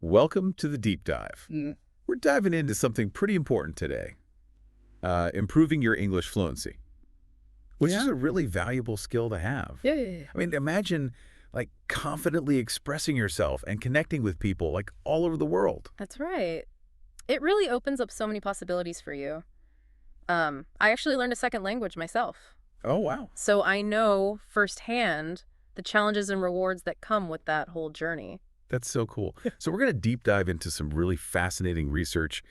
Welcome to the deep dive. Mm. We're diving into something pretty important today, improving your English fluency, which is a really valuable skill to have. Yeah. I mean, imagine like confidently expressing yourself and connecting with people like all over the world. That's right. It really opens up so many possibilities for you. I actually learned a second language myself, Oh, wow. so I know firsthand the challenges and rewards that come with that whole journey. That's so cool. So we're going to deep dive into some really fascinating research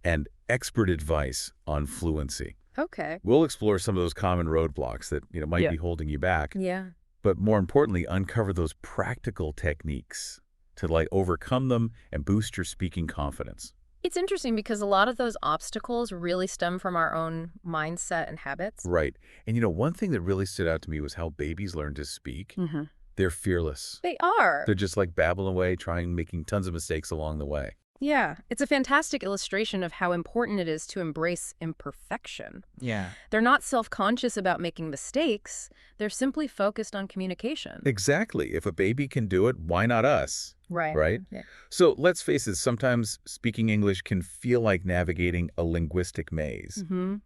and expert advice on fluency. Okay. We'll explore some of those common roadblocks that, might Yeah. be holding you back. Yeah. But more importantly, uncover those practical techniques to overcome them and boost your speaking confidence. It's interesting because a lot of those obstacles really stem from our own mindset and habits. Right. And one thing that really stood out to me was how babies learn to speak. Mm-hmm. They're fearless. They are. They're just like babbling away, making tons of mistakes along the way. Yeah. It's a fantastic illustration of how important it is to embrace imperfection. Yeah. They're not self-conscious about making mistakes. They're simply focused on communication. Exactly. If a baby can do it, why not us? Right. Right? Yeah. So let's face it, sometimes speaking English can feel like navigating a linguistic maze. Mm-hmm.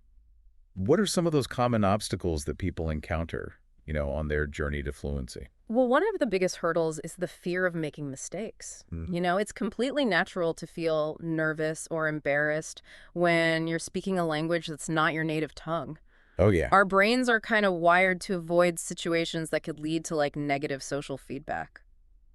What are some of those common obstacles that people encounter, on their journey to fluency? Well, one of the biggest hurdles is the fear of making mistakes. It's completely natural to feel nervous or embarrassed when you're speaking a language that's not your native tongue. Oh, yeah. Our brains are kind of wired to avoid situations that could lead to negative social feedback.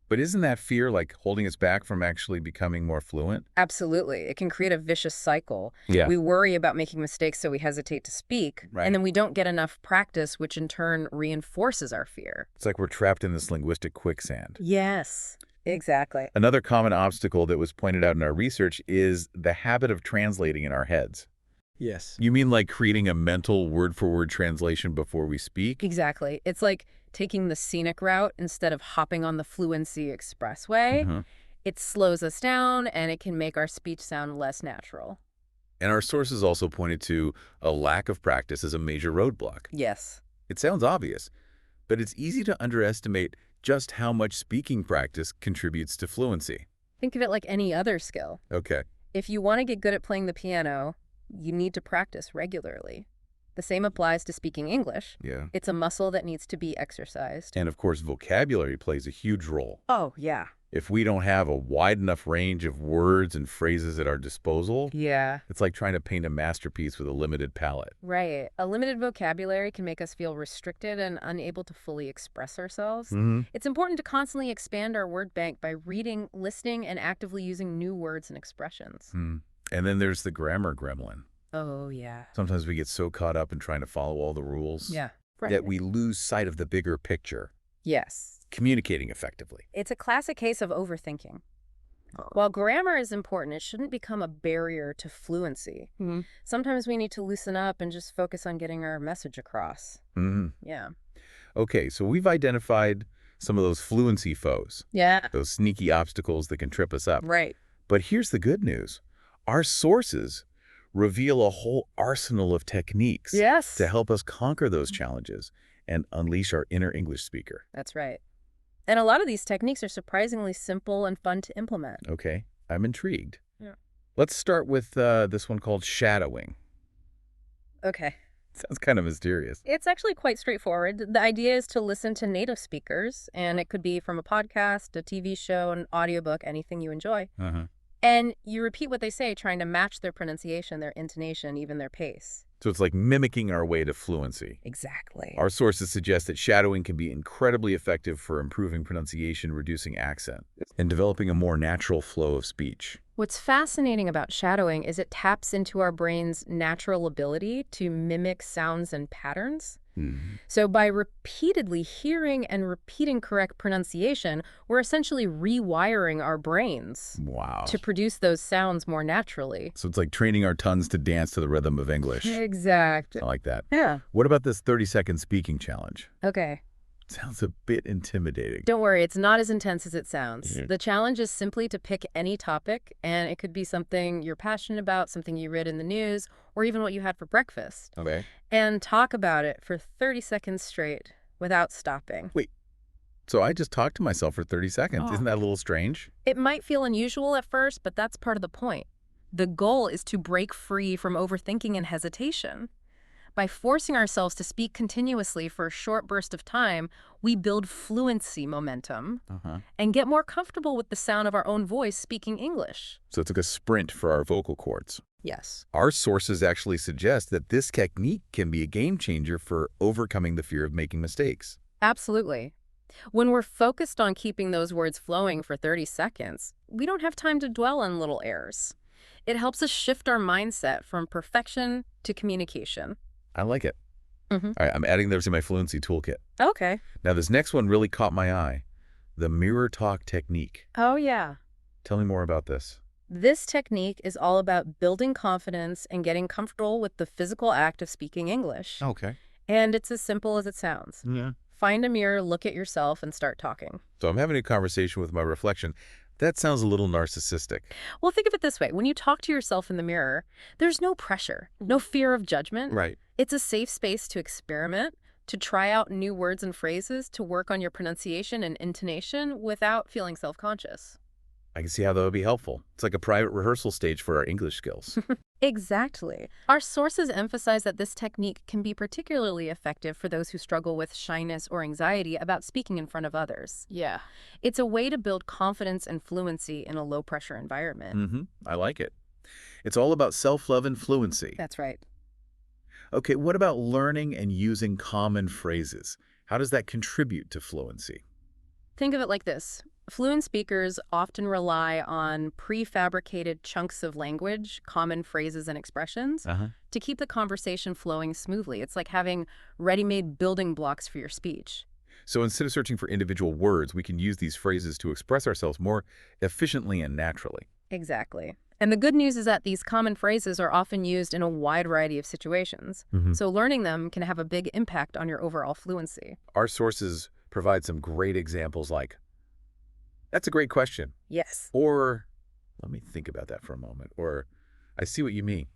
But isn't that fear holding us back from actually becoming more fluent? Absolutely. It can create a vicious cycle. Yeah. We worry about making mistakes, so we hesitate to speak. Right. And then we don't get enough practice, which in turn reinforces our fear. It's like we're trapped in this linguistic quicksand. Yes, exactly. Another common obstacle that was pointed out in our research is the habit of translating in our heads. Yes. You mean like creating a mental word-for-word translation before we speak? Exactly. It's like taking the scenic route instead of hopping on the Fluency Expressway. Mhm. It slows us down, and it can make our speech sound less natural. And our sources also pointed to a lack of practice as a major roadblock. Yes. It sounds obvious, but it's easy to underestimate just how much speaking practice contributes to fluency. Think of it like any other skill. Okay. If you want to get good at playing the piano, you need to practice regularly. The same applies to speaking English. Yeah. It's a muscle that needs to be exercised. And of course, vocabulary plays a huge role. Oh, yeah. If we don't have a wide enough range of words and phrases at our disposal, Yeah. it's like trying to paint a masterpiece with a limited palette. Right. A limited vocabulary can make us feel restricted and unable to fully express ourselves. Mm-hmm. It's important to constantly expand our word bank by reading, listening, and actively using new words and expressions. And then there's the grammar gremlin. Oh, yeah. Sometimes we get so caught up in trying to follow all the rules that we lose sight of the bigger picture, Yes. communicating effectively. It's a classic case of overthinking. While grammar is important, it shouldn't become a barrier to fluency. Sometimes we need to loosen up and just focus on getting our message across. Yeah. Okay, so we've identified some of those fluency foes, Yeah. those sneaky obstacles that can trip us up. Right. But here's the good news. Our sources reveal a whole arsenal of techniques Yes. to help us conquer those challenges and unleash our inner English speaker. That's right. And a lot of these techniques are surprisingly simple and fun to implement. Okay, I'm intrigued. Yeah. Let's start with this one called shadowing. Okay. Sounds kind of mysterious. It's actually quite straightforward. The idea is to listen to native speakers, and it could be from a podcast, a TV show, an audiobook, anything you enjoy. And you repeat what they say, trying to match their pronunciation, their intonation, even their pace. So it's like mimicking our way to fluency. Exactly. Our sources suggest that shadowing can be incredibly effective for improving pronunciation, reducing accent, and developing a more natural flow of speech. What's fascinating about shadowing is it taps into our brain's natural ability to mimic sounds and patterns. So by repeatedly hearing and repeating correct pronunciation, we're essentially rewiring our brains Wow. to produce those sounds more naturally. So it's like training our tongues to dance to the rhythm of English. Exact. I like that. Yeah. What about this 30-second speaking challenge? Okay. Sounds a bit intimidating. Don't worry, it's not as intense as it sounds. Mhm. The challenge is simply to pick any topic, and it could be something you're passionate about, something you read in the news, or even what you had for breakfast. Okay. And talk about it for 30 seconds straight without stopping. So I just talked to myself for 30 seconds. Oh. Isn't that a little strange? It might feel unusual at first, but that's part of the point. The goal is to break free from overthinking and hesitation. By forcing ourselves to speak continuously for a short burst of time, we build fluency momentum and get more comfortable with the sound of our own voice speaking English. So it's like a sprint for our vocal cords. Yes. Our sources actually suggest that this technique can be a game changer for overcoming the fear of making mistakes. Absolutely. When we're focused on keeping those words flowing for 30 seconds, we don't have time to dwell on little errors. It helps us shift our mindset from perfection to communication. I like it. All right, I'm adding those to my fluency toolkit. Okay. Now, this next one really caught my eye. The mirror talk technique. Oh, yeah. Tell me more about this. This technique is all about building confidence and getting comfortable with the physical act of speaking English. Okay. And it's as simple as it sounds. Yeah. Find a mirror, look at yourself, and start talking. So I'm having a conversation with my reflection. That sounds a little narcissistic. Well, think of it this way. When you talk to yourself in the mirror, there's no pressure, no fear of judgment. Right. It's a safe space to experiment, to try out new words and phrases, to work on your pronunciation and intonation without feeling self-conscious. I can see how that would be helpful. It's like a private rehearsal stage for our English skills. Exactly. Our sources emphasize that this technique can be particularly effective for those who struggle with shyness or anxiety about speaking in front of others. Yeah. It's a way to build confidence and fluency in a low-pressure environment. I like it. It's all about self-love and fluency. That's right. Okay, what about learning and using common phrases? How does that contribute to fluency? Think of it like this. Fluent speakers often rely on prefabricated chunks of language, common phrases and expressions, to keep the conversation flowing smoothly. It's like having ready-made building blocks for your speech. So instead of searching for individual words, we can use these phrases to express ourselves more efficiently and naturally. Exactly. And the good news is that these common phrases are often used in a wide variety of situations. So learning them can have a big impact on your overall fluency. Our sources provide some great examples like, "That's a great question." Yes. Or, "Let me think about that for a moment." Or, "I see what you mean."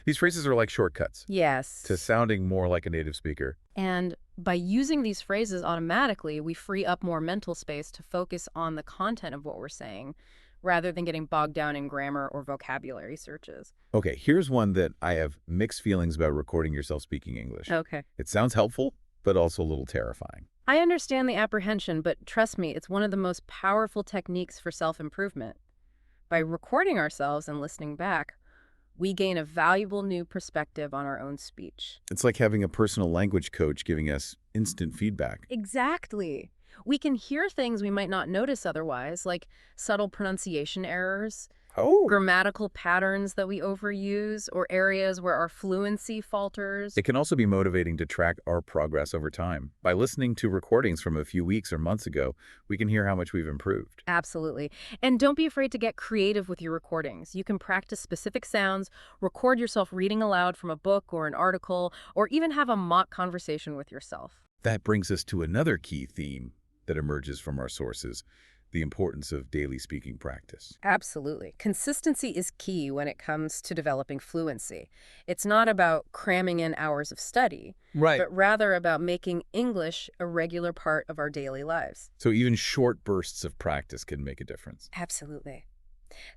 These phrases are like shortcuts Yes. to sounding more like a native speaker. And by using these phrases automatically, we free up more mental space to focus on the content of what we're saying, rather than getting bogged down in grammar or vocabulary searches. Okay, here's one that I have mixed feelings about recording yourself speaking English. Okay. It sounds helpful, but also a little terrifying. I understand the apprehension, but trust me, it's one of the most powerful techniques for self-improvement. By recording ourselves and listening back, we gain a valuable new perspective on our own speech. It's like having a personal language coach giving us instant feedback. Exactly. We can hear things we might not notice otherwise, like subtle pronunciation errors, grammatical patterns that we overuse, or areas where our fluency falters. It can also be motivating to track our progress over time. By listening to recordings from a few weeks or months ago, we can hear how much we've improved. Absolutely. And don't be afraid to get creative with your recordings. You can practice specific sounds, record yourself reading aloud from a book or an article, or even have a mock conversation with yourself. That brings us to another key theme that emerges from our sources: the importance of daily speaking practice. Absolutely. Consistency is key when it comes to developing fluency. It's not about cramming in hours of study, but rather about making English a regular part of our daily lives. So even short bursts of practice can make a difference. Absolutely.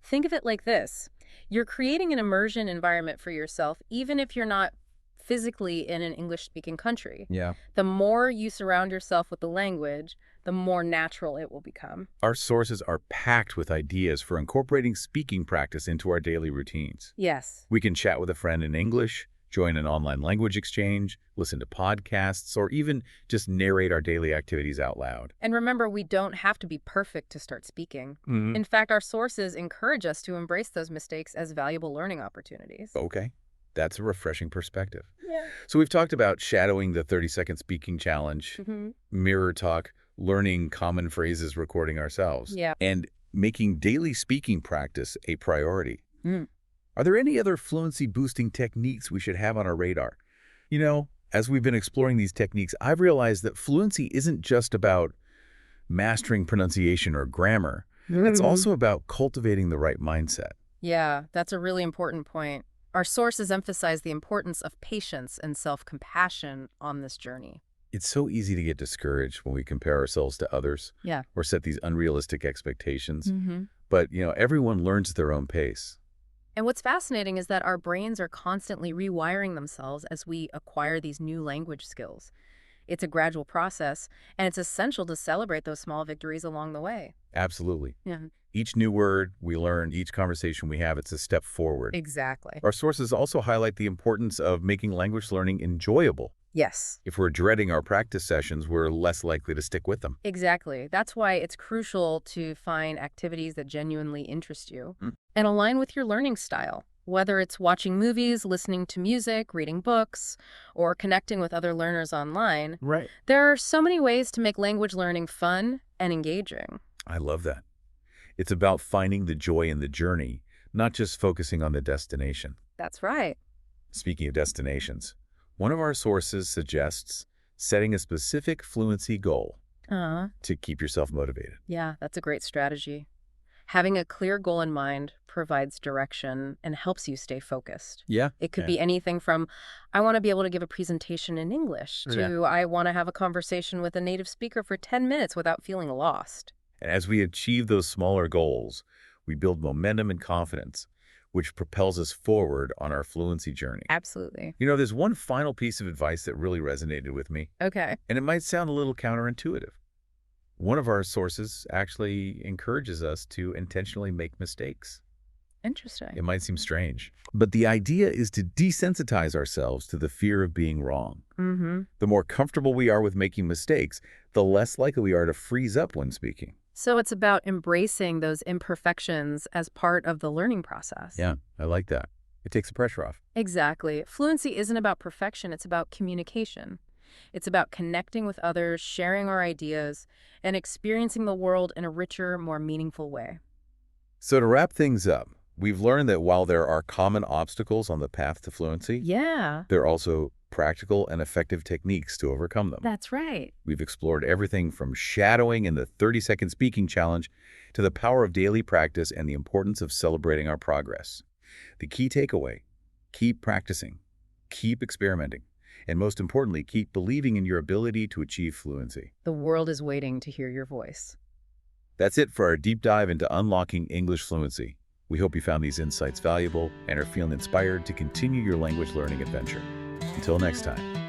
Think of it like this. You're creating an immersion environment for yourself, even if you're not physically in an English-speaking country. Yeah. The more you surround yourself with the language, the more natural it will become. Our sources are packed with ideas for incorporating speaking practice into our daily routines. Yes. We can chat with a friend in English, join an online language exchange, listen to podcasts, or even just narrate our daily activities out loud. And remember, we don't have to be perfect to start speaking. In fact, our sources encourage us to embrace those mistakes as valuable learning opportunities. Okay. That's a refreshing perspective. Yeah. So we've talked about shadowing the 30-second speaking challenge, mirror talk, learning common phrases, recording ourselves, and making daily speaking practice a priority. Are there any other fluency-boosting techniques we should have on our radar? You know, as we've been exploring these techniques, I've realized that fluency isn't just about mastering pronunciation or grammar. It's also about cultivating the right mindset. Yeah, that's a really important point. Our sources emphasize the importance of patience and self-compassion on this journey. It's so easy to get discouraged when we compare ourselves to others or set these unrealistic expectations. But, everyone learns at their own pace. And what's fascinating is that our brains are constantly rewiring themselves as we acquire these new language skills. It's a gradual process, and it's essential to celebrate those small victories along the way. Absolutely. Yeah. Each new word we learn, each conversation we have, it's a step forward. Exactly. Our sources also highlight the importance of making language learning enjoyable. Yes. If we're dreading our practice sessions, we're less likely to stick with them. Exactly. That's why it's crucial to find activities that genuinely interest you and align with your learning style. Whether it's watching movies, listening to music, reading books, or connecting with other learners online, there are so many ways to make language learning fun and engaging. I love that. It's about finding the joy in the journey, not just focusing on the destination. That's right. Speaking of destinations, one of our sources suggests setting a specific fluency goal to keep yourself motivated. Yeah, that's a great strategy. Having a clear goal in mind provides direction and helps you stay focused. Yeah. It could be anything from, I want to be able to give a presentation in English, to I want to have a conversation with a native speaker for 10 minutes without feeling lost. And as we achieve those smaller goals, we build momentum and confidence, which propels us forward on our fluency journey. Absolutely. There's one final piece of advice that really resonated with me. Okay. And it might sound a little counterintuitive. One of our sources actually encourages us to intentionally make mistakes. Interesting. It might seem strange, but the idea is to desensitize ourselves to the fear of being wrong. The more comfortable we are with making mistakes, the less likely we are to freeze up when speaking. So it's about embracing those imperfections as part of the learning process. Yeah, I like that. It takes the pressure off. Exactly. Fluency isn't about perfection, it's about communication. It's about connecting with others, sharing our ideas, and experiencing the world in a richer, more meaningful way. So to wrap things up, we've learned that while there are common obstacles on the path to fluency, there are also practical and effective techniques to overcome them. That's right. We've explored everything from shadowing and the 30-second speaking challenge to the power of daily practice and the importance of celebrating our progress. The key takeaway: keep practicing, keep experimenting, and most importantly, keep believing in your ability to achieve fluency. The world is waiting to hear your voice. That's it for our deep dive into unlocking English fluency. We hope you found these insights valuable and are feeling inspired to continue your language learning adventure. Until next time.